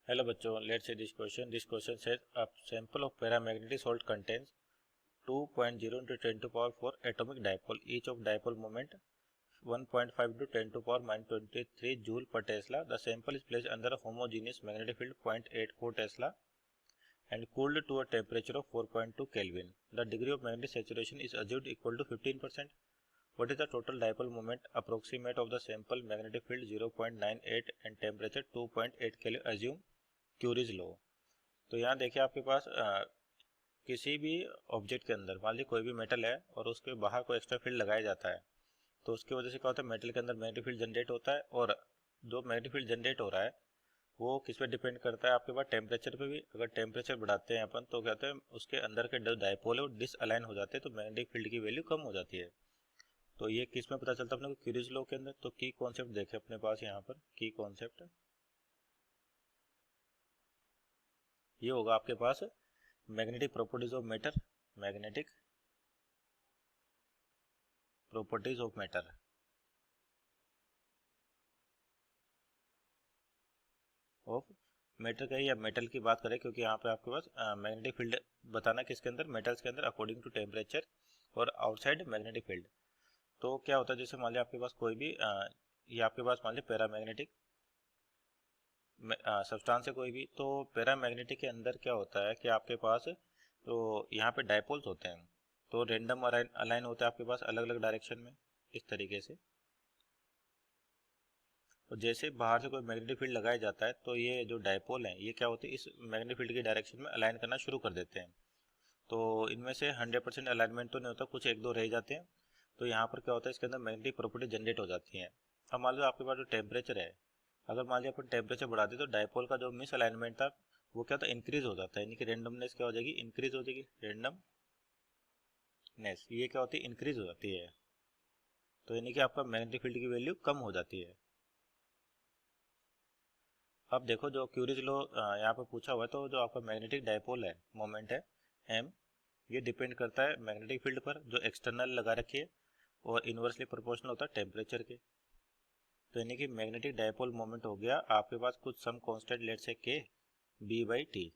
Hello बच्चों, let's see this question. This question says a sample of paramagnetic salt contains 2.0 into 10 to power 4 atomic dipole, each of dipole moment 1.5 into 10 to power minus 23 joule per Tesla. The sample is placed under a homogeneous magnetic field 0.84 Tesla and cooled to a temperature of 4.2 Kelvin. The degree of magnetic saturation is assumed equal to 15%. What is the total dipole moment approximate of the sample magnetic field 0.98 and temperature 2.8 Kelvin? Assume curies लो। तो यहाँ देखिए आपके पास किसी भी object के अंदर मान लीजिए कोई भी मेटल है और उसके बाहर कोई एक्स्ट्रा फील्ड लगाया जाता है, तो उसकी वजह से क्या होता है, मेटल के अंदर मैग्नेटिक फील्ड जनरेट होता है। और जो मैग्नेटिक फील्ड जनरेट हो रहा है वो किस पे डिपेंड करता है, आपके पास टेम्परेचर पे भी। अगर टेम्परेचर बढ़ाते हैं अपन तो क्या होता है, उसके अंदर के जो डायपोल है वो डिसअलाइन हो जाते हैं, तो मैग्नेटिक फील्ड की वैल्यू कम हो जाती है। तो ये किस में पता चलता है अपने को, क्यूरीज लॉ के अंदर। तो की कॉन्सेप्ट देखे अपने पास यहाँ पर, की कॉन्सेप्ट ये होगा आपके पास magnetic properties of matter, magnetic properties of matter. Of matter का या मेटल की बात करें, क्योंकि यहाँ पे आपके पास मैग्नेटिक फील्ड बताना किसके अंदर, मेटल्स के अंदर अकॉर्डिंग टू टेम्परेचर और आउटसाइड मैग्नेटिक फील्ड। तो क्या होता है, जैसे मान लिया आपके पास कोई भी ये आपके पास मान लिया पैरामैग्नेटिक सब्सटेंस है कोई भी, तो पैरामैग्नेटिक के अंदर क्या होता है कि आपके पास तो यहाँ पे डायपोल्स होते हैं, तो रेंडम अलाइन होते हैं आपके पास अलग अलग डायरेक्शन में इस तरीके से। तो जैसे बाहर से कोई मैग्नेटिक फील्ड लगाया जाता है तो ये जो डायपोल हैं ये क्या होते हैं, इस मैग्नेटिक फील्ड की डायरेक्शन में अलाइन करना शुरू कर देते हैं। तो इनमें से 100% अलाइनमेंट तो नहीं होता, कुछ एक दो रह जाते हैं। तो यहाँ पर क्या होता है, इसके अंदर मैग्नेटिक प्रॉपर्टी जनरेट हो जाती है। अब मान लो आपके पास जो टेम्परेचर है, अगर मान लिया अपन टेम्परेचर बढ़ा दें तो डायपोल का जो मिस अलाइनमेंट था वो क्या होता है, इंक्रीज हो जाता है, यानी कि रेंडमनेस क्या हो जाएगी, इंक्रीज हो जाएगी। रेंडमनेस ये क्या होती है, इंक्रीज हो जाती है। तो यानी कि आपका मैग्नेटिक फील्ड की वैल्यू कम हो जाती है। अब देखो जो क्यूरीज लॉ यहाँ पे पूछा हुआ है, तो जो आपका मैग्नेटिक डायपोल है मोमेंट है एम, ये डिपेंड करता है मैग्नेटिक फील्ड पर जो एक्सटर्नल लगा रखी है और इन्वर्सली प्रोपोर्शनल होता है टेम्परेचर के। तो यानी कि मैग्नेटिक डायपोल मोमेंट हो गया आपके पास कुछ सम कांस्टेंट लेट से के बी बाई टी।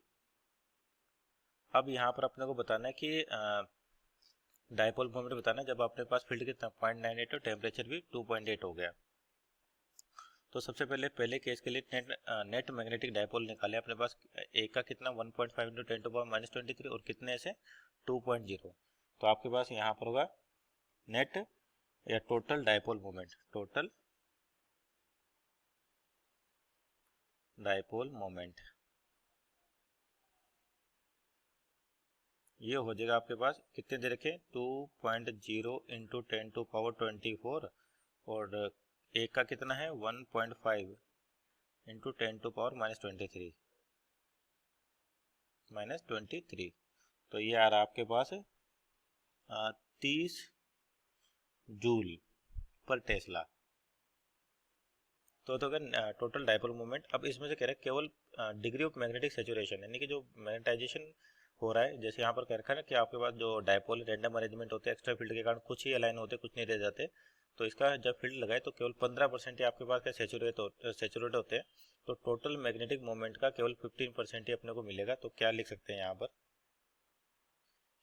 अब यहाँ पर अपने को बताना है कि डायपोल मोमेंट बताना है जब अपने पास फील्ड कितना 0.98 और टेम्परेचर भी 2.8 हो गया। तो सबसे पहले केस के लिए नेट मैग्नेटिक डायपोल निकाले अपने पास। एक का कितना 1.5 इंटू 10 टू पावर माइनस 23 और कितने से 2.0। तो आपके पास यहाँ पर होगा नेट या total dipole moment, total dipole moment ये हो जाएगा आपके पास कितने दे रखे 2.0 इंटू 10 टू पावर 24 और एक का कितना है 1.5 इंटू 10 टू पावर माइनस 23। तो ये आ रहा है आपके पास 30 जूल पर टेस्ला। तो अगर टोटल डायपोल मोमेंट, अब इसमें से कह रहे हैं केवल डिग्री ऑफ मैग्नेटिक सेचुरेशन, यानी कि जो मैग्नेटाइजेशन हो रहा है। जैसे यहाँ पर कह रखा है ना कि आपके पास जो डायपोल रैंडम अरेंजमेंट होते हैं, एक्स्ट्रा फील्ड के कारण कुछ ही अलाइन होते, कुछ नहीं रह जाते। तो इसका जब फील्ड लगाए तो केवल 15% ही आपके पास सेचुरेट होते हैं। तो टोटल मैग्नेटिक मोमेंट का केवल 15% ही अपने को मिलेगा। तो क्या लिख सकते हैं यहाँ पर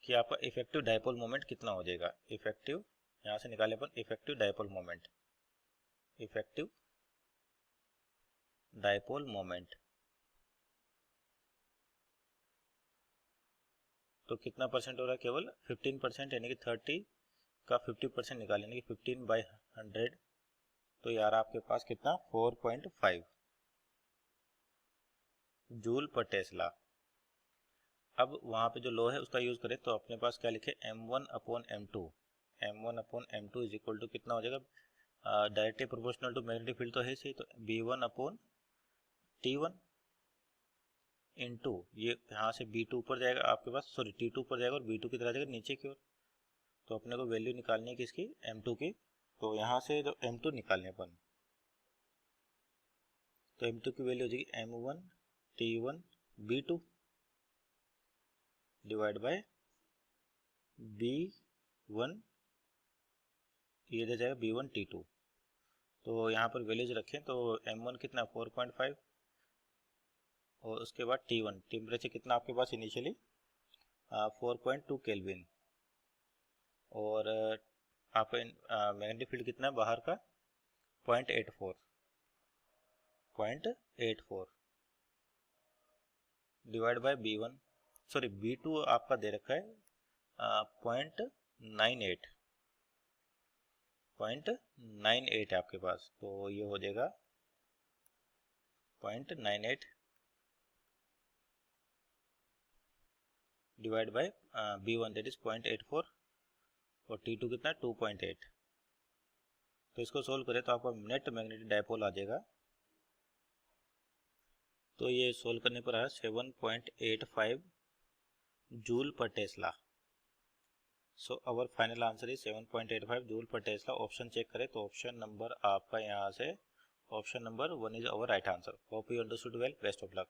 कि आपका इफेक्टिव डायपोल मोमेंट कितना हो जाएगा। इफेक्टिव यहाँ से निकाले अपन effective dipole moment, effective dipole moment तो कितना परसेंट हो रहा है, केवल 15%, यानी कि 30 का 50% निकालें, यानी कि 15/100। तो यार आपके पास कितना 4.5 जूल पर टेस्ला। अब वहाँ पे जो लो है उसका यूज करें तो अपने पास क्या लिखे m1/m2, m1/m2 is equal to कितना हो जाएगा, directly proportional to magnetic field तो है सही, तो b1/t1 इंटू ये यहाँ से b2 ऊपर जाएगा आपके पास, सॉरी t2 ऊपर जाएगा और b2 की तरह जाएगा नीचे की ओर। तो अपने को वैल्यू निकालनी है किसकी, m2 की। तो यहाँ से जो m2 निकालने अपन, तो m2 की वैल्यू हो जाएगी m1t1b2 डिवाइड बाय b1, ये दे जाएगा b1t2। तो यहाँ पर वैल्यूज रखें तो m1 कितना 4.5 और उसके बाद T1 टेम्परेचर कितना आपके पास इनिशियली 4.2 केल्विन, और आपका मैग्नेटिक फील्ड कितना है बाहर का 0.84 divide by B1, sorry B2 आपका दे रखा है 0.98 है आपके पास, तो ये हो जाएगा 0.98 divide by B1 that is 0.84 और T2 कितना 2.8। तो इसको सोल्व करें तो आपका नेट मैग्नेटिक डायपोल आ जाएगा। तो ये सोल्व करने पर आया 7.85 joule per tesla. So our final answer is 7.85 joule per tesla. Option check करें तो ऑप्शन नंबर आपका यहाँ से option number 1 is our right answer. Hope you understood well, best of luck.